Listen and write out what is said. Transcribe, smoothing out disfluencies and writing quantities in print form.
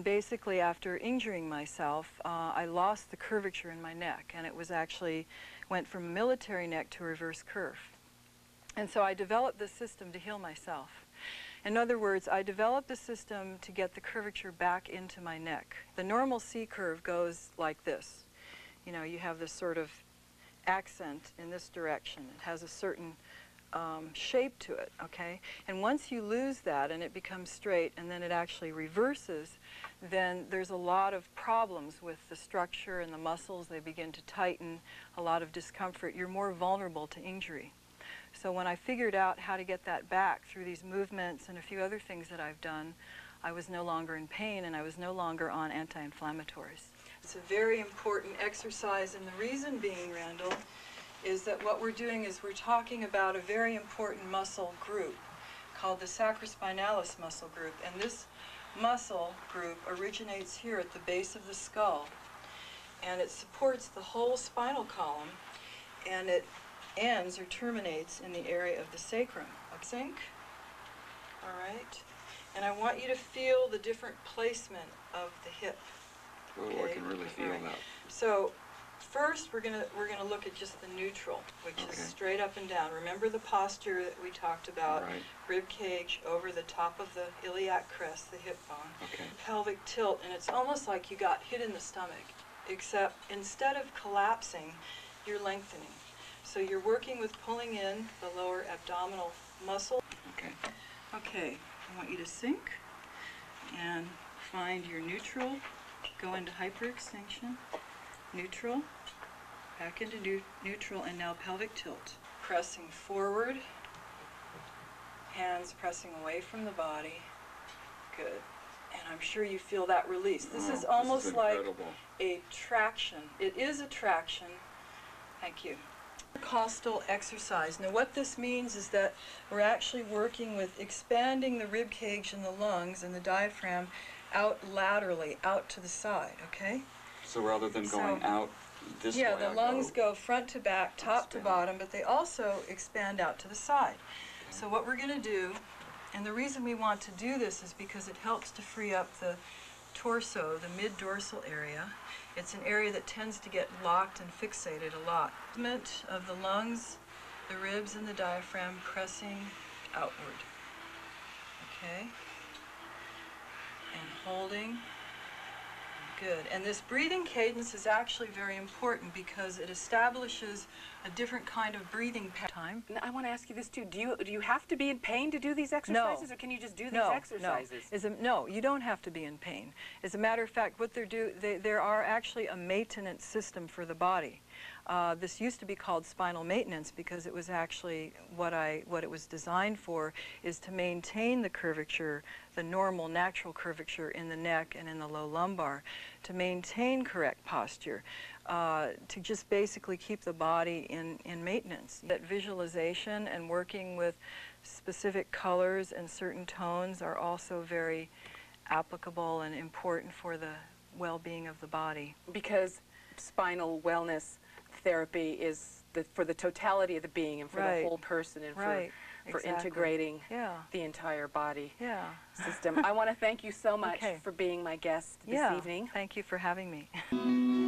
Basically, after injuring myself, I lost the curvature in my neck, and it was actually went from a military neck to a reverse curve. And so I developed this system to heal myself. In other words, I developed a system to get the curvature back into my neck. The normal C curve goes like this. You know, you have this sort of accent in this direction. It has a certain shape to it, okay? And once you lose that and it becomes straight and then it actually reverses, then there's a lot of problems with the structure and the muscles. They begin to tighten, a lot of discomfort. You're more vulnerable to injury. So when I figured out how to get that back through these movements and a few other things that I've done, I was no longer in pain and I was no longer on anti-inflammatories. It's a very important exercise, and the reason being, Randall, is that what we're doing is we're talking about a very important muscle group called the sacrospinalis muscle group. And this muscle group originates here at the base of the skull. And it supports the whole spinal column, and it ends or terminates in the area of the sacrum. Sink. All right. And I want you to feel the different placement of the hip. Oh, okay? I can really feel that. So first, we're gonna look at just the neutral, which is straight up and down. Remember the posture that we talked about, rib cage over the top of the iliac crest, the hip bone, pelvic tilt, and it's almost like you got hit in the stomach, except instead of collapsing, you're lengthening. So you're working with pulling in the lower abdominal muscle. Okay, I want you to sink and find your neutral, go into hyperextension, neutral, back into neutral, and now pelvic tilt. Pressing forward, hands pressing away from the body. Good. And I'm sure you feel that release. This is almost like a traction. It is a traction. Thank you. Costal exercise. Now what this means is that we're actually working with expanding the rib cage and the lungs and the diaphragm out laterally, out to the side, okay? So rather than going out this way, the lungs go front to back, top to bottom, but they also expand out to the side. So what we're going to do, and the reason we want to do this is because it helps to free up the torso, the mid-dorsal area. It's an area that tends to get locked and fixated a lot. Movement of the lungs, the ribs, and the diaphragm pressing outward. Okay? And holding. Good. And this breathing cadence is actually very important because it establishes a different kind of breathing time. Now, I want to ask you this too. Do you have to be in pain to do these exercises, or can you just do these exercises? No, you don't have to be in pain. As a matter of fact, what there are actually a maintenance system for the body. This used to be called spinal maintenance because it was actually what it was designed for, is to maintain the curvature, the normal natural curvature in the neck and in the low lumbar, to maintain correct posture, to just basically keep the body in maintenance. That visualization and working with specific colors and certain tones are also very applicable and important for the well-being of the body. Because spinal wellness therapy is for the totality of the being and for the whole person, and for integrating the entire body system. I want to thank you so much for being my guest this evening. Thank you for having me.